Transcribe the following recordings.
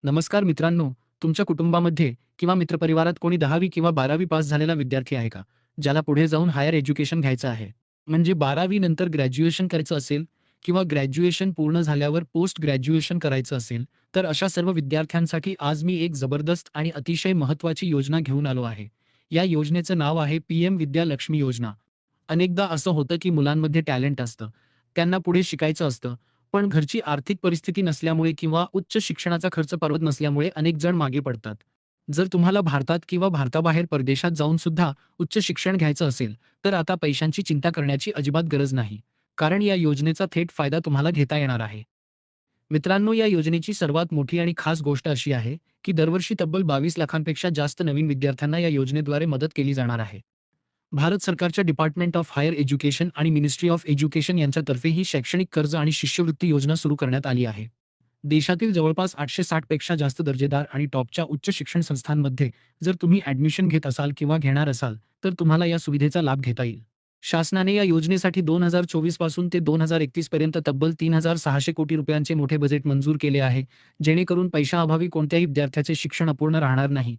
नमस्कार मित्रांनो, तुमच्या कुटुंबामध्ये किंवा मित्रपरिवारात कोणी 10वी किंवा 12वी पास झालेला विद्यार्थी आहे का? ज्याला पुढे जाऊन हायर एज्युकेशन घ्यायचं आहे. म्हणजे 12वी नंतर ग्रॅज्युएशन करायचं असेल किंवा ग्रॅज्युएशन पूर्ण झाल्यावर पोस्ट ग्रॅज्युएशन करायचं असेल, तर अशा सर्व विद्यार्थ्यांसाठी आज मी एक जबरदस्त आणि अतिशय महत्त्वाची योजना घेऊन आलो आहे. या योजनेचं नाव आहे पीएम विद्या लक्ष्मी योजना. अनेकदा असं होतं की मुलांमध्ये टॅलेंट असतं. त्यांना पुढे शिकायचं असतं. पण घरची आर्थिक परिस्थिती नसल्यामुळे किंवा उच्च शिक्षणाचा खर्च परवडत नसल्यामुळे अनेक जण मागे पडतात. जर तुम्हाला भारतात किंवा भारताबाहेर परदेशात जाऊन सुद्धा उच्च शिक्षण घ्यायचं असेल, तर आता पैशांची चिंता करण्याची अजिबात गरज नाही. कारण या योजनेचा थेट फायदा तुम्हाला घेता येणार आहे. मित्रांनो, या योजनेची सर्वात मोठी आणि खास गोष्ट अशी आहे, की दरवर्षी तब्बल 22 लाखांपेक्षा जास्त नवीन विद्यार्थ्यांना या योजनेद्वारे मदत केली जाणार आहे. भारत सरकारच्या डिपार्टमेंट ऑफ हायर एज्युकेशन आणि मिनिस्ट्री ऑफ एज्युकेशन यांच्यातर्फे ही शैक्षणिक कर्ज आणि शिष्यवृत्ती योजना सुरू करण्यात आली आहे. देशातील जवळपास 860 पेक्षा जास्त दर्जेदार आणि टॉपच्या उच्च शिक्षण संस्थांमध्ये जर तुम्ही ॲडमिशन घेत असाल किंवा घेणार असाल, तर तुम्हाला या सुविधेचा लाभ घेता येईल. शासनाने या योजनेसाठी 2024 पासून ते 2031 पर्यंत तब्बल 3,600 कोटी रुपयांचे मोठे बजेट मंजूर केले आहे, जेणेकरून पैशाअभावी कोणत्याही विद्यार्थ्याचे शिक्षण अपूर्ण राहणार नाही.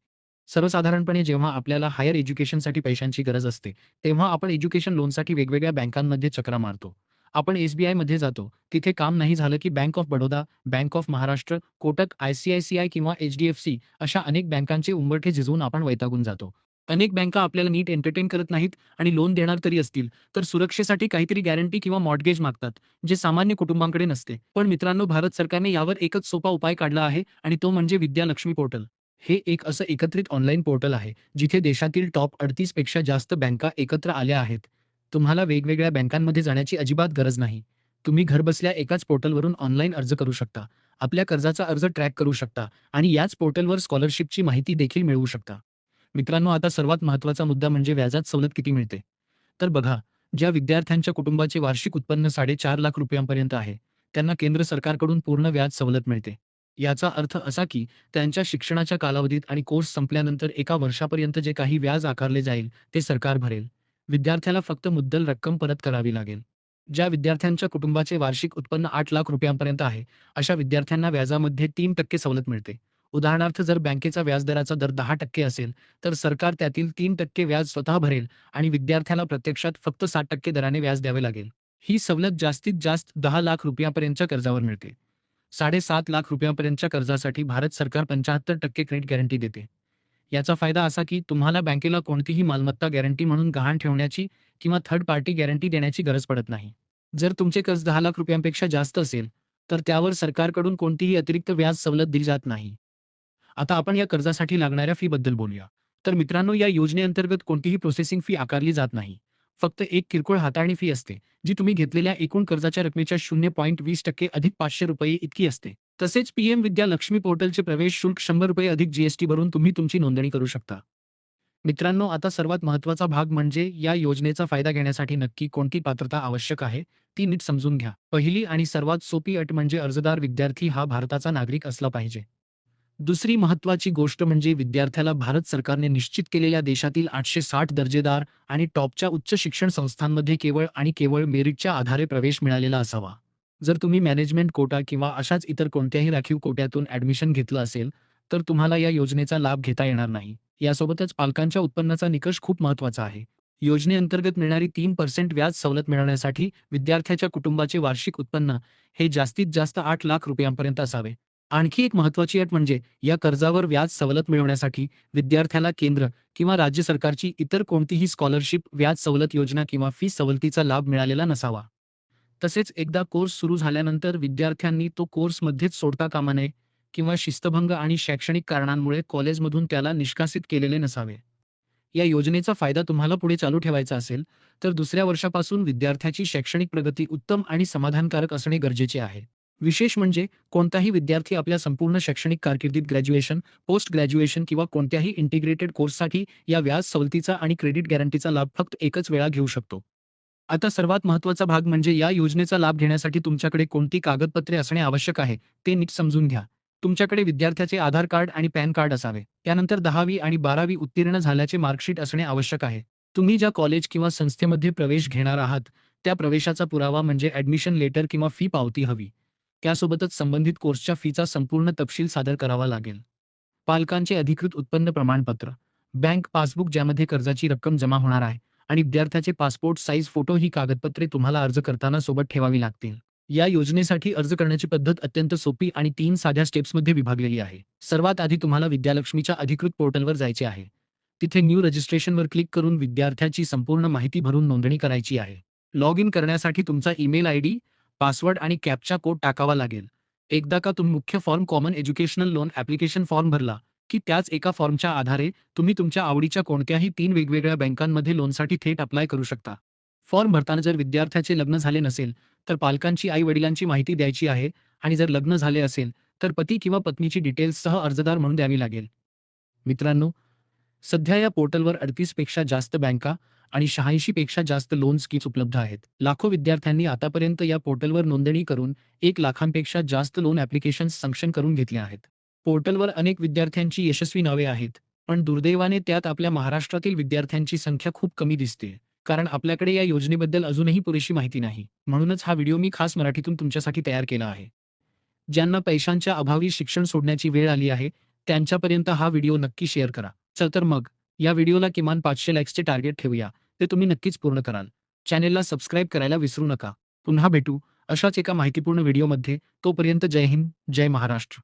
सर्वसाधारणपणे जेव्हा आपल्याला हायर एज्युकेशनसाठी पैशांची गरज असते, तेव्हा आपण एज्युकेशन लोनसाठी वेगवेगळ्या बँकांमध्ये चकरा मारतो. आपण एस-बी-आयमध्ये जातो. तिथे काम नाही झालं की bank of Baroda, bank of Maharashtra, Kotak, I-C-I-C-I किंवा एच-डी-एफ-सी अशा अनेक बँकांचे उंबरठे झिजवून आपण वैतागून जातो. अनेक बँका आपल्याला नीट एंटरटेन करत नाहीत आणि लोन देणार तरी असतील, तर सुरक्षेसाठी काहीतरी गॅरंटी किंवा मॉर्टगेज मागतात, जे सामान्य कुटुंबांकडे नसते. पण मित्रांनो, भारत सरकारने यावर एकच सोपा उपाय काढला आहे आणि तो म्हणजे विद्या लक्ष्मी पोर्टल. हे एक असं एकत्रित ऑनलाईन पोर्टल आहे, जिथे देशातील टॉप 38 पेक्षा जास्त बँका एकत्र आल्या आहेत. तुम्हाला वेगवेगळ्या बँकांमध्ये जाण्याची अजिबात गरज नाही. तुम्ही घरबसल्या एकाच पोर्टलवरून ऑनलाईन अर्ज करू शकता. आपल्या कर्जाचा अर्ज ट्रॅक करू शकता आणि याच पोर्टलवर स्कॉलरशिपची माहिती देखील मिळवू शकता. मित्रांनो, आता सर्वात महत्त्वाचा मुद्दा म्हणजे व्याजात सवलत किती मिळते. तर बघा, ज्या विद्यार्थ्यांच्या कुटुंबाचे वार्षिक उत्पन्न 4.5 लाख रुपयांपर्यंत आहे, त्यांना केंद्र सरकारकडून पूर्ण व्याज सवलत मिळते. याचा अर्थ असा की त्यांच्या शिक्षणाच्या कालावधीत आणि कोर्स संपल्यानंतर 1 वर्षापर्यंत जे काही व्याज आकारले जाईल, ते सरकार भरेल. विद्यार्थ्याला फक्त मुद्दल रक्कम परत करावी लागेल. ज्या विद्यार्थ्यांच्या कुटुंबाचे वार्षिक उत्पन्न 8 लाख रुपयांपर्यंत आहे, अशा विद्यार्थ्यांना व्याजामध्ये 3% सवलत मिळते. उदाहरणार्थ, जर बँकेचा व्याजदराचा दर 10% असेल, तर सरकार त्यातील 3% व्याज स्वतः भरेल आणि विद्यार्थ्याला प्रत्यक्षात फक्त 7% दराने व्याज द्यावे लागेल. ही सवलत जास्तीत जास्त 10 लाख रुपयांपर्यंतच्या कर्जावर मिळते. 7.5 लाख रुपयांपर्यंतच्या कर्जासाठी भारत सरकार 75% क्रेडिट गॅरंटी देते. याचा फायदा असा की तुम्हाला बँकेला कोणतीही मालमत्ता गॅरंटी म्हणून गहाण ठेवण्याची किंवा थर्ड पार्टी गॅरंटी देण्याची गरज पडत नाही. जर तुमचे कर्ज 10 लाख रुपयांपेक्षा जास्त असेल, तर त्यावर सरकारकडून कोणतीही अतिरिक्त व्याज सवलत दिली जात नाही. आता आपण या कर्जासाठी लागणाऱ्या फीबद्दल बोलूया. तर मित्रांनो, या योजनेअंतर्गत कोणतीही प्रोसेसिंग फी आकारली जात नाही. फक्त एक किरकोळ हाताळणी फी असते, जी तुम्ही घेतलेल्या एकूण कर्जाच्या रकमेच्या 0.20% अधिक ₹500 इतकी असते. तसेच पीएम विद्या लक्ष्मी पोर्टलचे प्रवेश शुल्क ₹100 अधिक जी भरून तुम्ही तुमची नोंदणी करू शकता. मित्रांनो, आता सर्वात महत्त्वाचा भाग म्हणजे या योजनेचा फायदा घेण्यासाठी नक्की कोणती पात्रता आवश्यक आहे, ती नीट समजून घ्या. पहिली आणि सर्वात सोपी अट म्हणजे अर्जदार विद्यार्थी हा भारताचा नागरिक असला पाहिजे. दुसरी महत्त्वाची गोष्ट म्हणजे विद्यार्थ्याला भारत सरकारने निश्चित केलेल्या देशातील 860 दर्जेदार आणि टॉपच्या उच्च शिक्षण संस्थांमध्ये केवळ आणि केवळ मेरिटच्या आधारे प्रवेश मिळालेला असावा. जर तुम्ही मॅनेजमेंट कोटा किंवा अशाच इतर कोणत्याही राखीव कोट्यातून ॲडमिशन घेतलं असेल, तर तुम्हाला या योजनेचा लाभ घेता येणार नाही. यासोबतच पालकांच्या उत्पन्नाचा निकष खूप महत्त्वाचा आहे. योजनेअंतर्गत मिळणारी 3% व्याज सवलत मिळवण्यासाठी विद्यार्थ्याच्या कुटुंबाचे वार्षिक उत्पन्न हे जास्तीत जास्त 8 लाख रुपयांपर्यंत असावे. आणखी एक महत्त्वाची अट म्हणजे या कर्जावर व्याज सवलत मिळवण्यासाठी विद्यार्थ्याला केंद्र किंवा राज्य सरकारची इतर कोणतीही स्कॉलरशिप, व्याज सवलत योजना किंवा फी सवलतीचा लाभ मिळालेला नसावा. तसेच एकदा कोर्स सुरू झाल्यानंतर विद्यार्थ्यांनी तो कोर्समध्येच सोडता कामा नये किंवा शिस्तभंग आणि शैक्षणिक कारणांमुळे कॉलेजमधून त्याला निष्कासित केलेले नसावे. या योजनेचा फायदा तुम्हाला पुढे चालू ठेवायचा असेल, तर दुसऱ्या वर्षापासून विद्यार्थ्याची शैक्षणिक प्रगती उत्तम आणि समाधानकारक असणे गरजेचे आहे. विशेष म्हणजे कोणताही विद्यार्थी आपल्या संपूर्ण शैक्षणिक कारकिर्दीत ग्रॅज्युएशन, पोस्ट ग्रॅज्युएशन किंवा कोणत्याही इंटिग्रेटेड कोर्ससाठी या व्याज सवलतीचा आणि क्रेडिट गॅरंटीचा लाभ फक्त एकच वेळा घेऊ शकतो. आता सर्वात महत्त्वाचा भाग म्हणजे या योजनेचा लाभ घेण्यासाठी तुमच्याकडे कोणती कागदपत्रे असणे आवश्यक आहे, ते नीट समजून घ्या. तुमच्याकडे विद्यार्थ्याचे आधार कार्ड आणि पॅन कार्ड असावे. त्यानंतर 10वी आणि 12वी उत्तीर्ण झाल्याचे मार्कशीट असणे आवश्यक आहे. तुम्ही ज्या कॉलेज किंवा संस्थेमध्ये प्रवेश घेणार आहात, त्या प्रवेशाचा पुरावा म्हणजे ॲडमिशन लेटर किंवा फी पावती हवी. त्यासोबतच संबंधित कोर्सच्या फीचा संपूर्ण तपशील सादर करावा लागेल. पालकांचे अधिकृत उत्पन्न प्रमाणपत्र, बँक पासबुक ज्यामध्ये कर्जाची रक्कम जमा होणार आहे आणि विद्यार्थ्याचे पासपोर्ट साईज फोटो ही कागदपत्रे तुम्हाला अर्ज करताना सोबत ठेवावी लागतील. या योजनेसाठी अर्ज करण्याची पद्धत अत्यंत सोपी आणि 3 साध्या स्टेप्समध्ये विभागलेली आहे. सर्वात आधी तुम्हाला विद्यालक्ष्मीच्या अधिकृत पोर्टलवर जायचे आहे. तिथे न्यू रजिस्ट्रेशनवर क्लिक करून विद्यार्थ्याची संपूर्ण माहिती भरून नोंदणी करायची आहे. लॉग इन करण्यासाठी तुमचा ईमेल आयडी, पासवर्ड आणि कॅप्चा कोड टाकावा लागेल. एकदा का तुम्ही मुख्य form common educational loan application form भरला, की त्याच एका फॉर्मच्या आधारे तुम्ही तुमच्या आवडीच्या कोणत्याही 3 वेगवेगळ्या बँकांमध्ये लोनसाठी थेट अप्लाय करू शकता. फॉर्म भरताना जर विद्यार्थ्याचे लग्न झाले नसेल, तर पालकांची आई-वडिलांची माहिती द्यायची आहे आणि जर लग्न झाले असेल, तर पती किंवा पत्नीची डिटेल्ससह अर्जदार म्हणून द्यावी लागेल. मित्रांनो, सध्या या पोर्टलवर 38 पेक्षा जास्त बँका आणि 86 पेक्षा जास्त लोन स्कीम्स उपलब्ध आहेत. लाखो विद्यार्थ्यांनी आतापर्यंत या पोर्टलवर नोंदणी करून 1 लाखांपेक्षा जास्त लोन ॲप्लिकेशन्स सँक्शन करून घेतले आहेत. पोर्टलवर अनेक विद्यार्थ्यांची यशस्वी नावे आहेत, पण दुर्दैवाने त्यात आपल्या महाराष्ट्रातील विद्यार्थ्यांची संख्या खूप कमी दिसते. कारण आपल्याकडे या योजनेबद्दल अजूनही पुरेशी माहिती नाही. म्हणूनच हा व्हिडिओ मी खास मराठीतून तुमच्यासाठी तयार केला आहे. ज्यांना पैशांच्या अभावी शिक्षण सोडण्याची वेळ आली आहे, त्यांच्यापर्यंत हा व्हिडिओ नक्की शेअर करा. चल तर मग, या व्हिडिओला किमान 500 लाईक्सचे टार्गेट ठेवूया. ते तुम्ही नक्कीच पूर्ण कराल. चॅनेलला सबस्क्राईब करायला विसरू नका. पुन्हा भेटू अशाच एका माहितीपूर्ण व्हिडिओमध्ये. तोपर्यंत जय हिंद, जय महाराष्ट्र.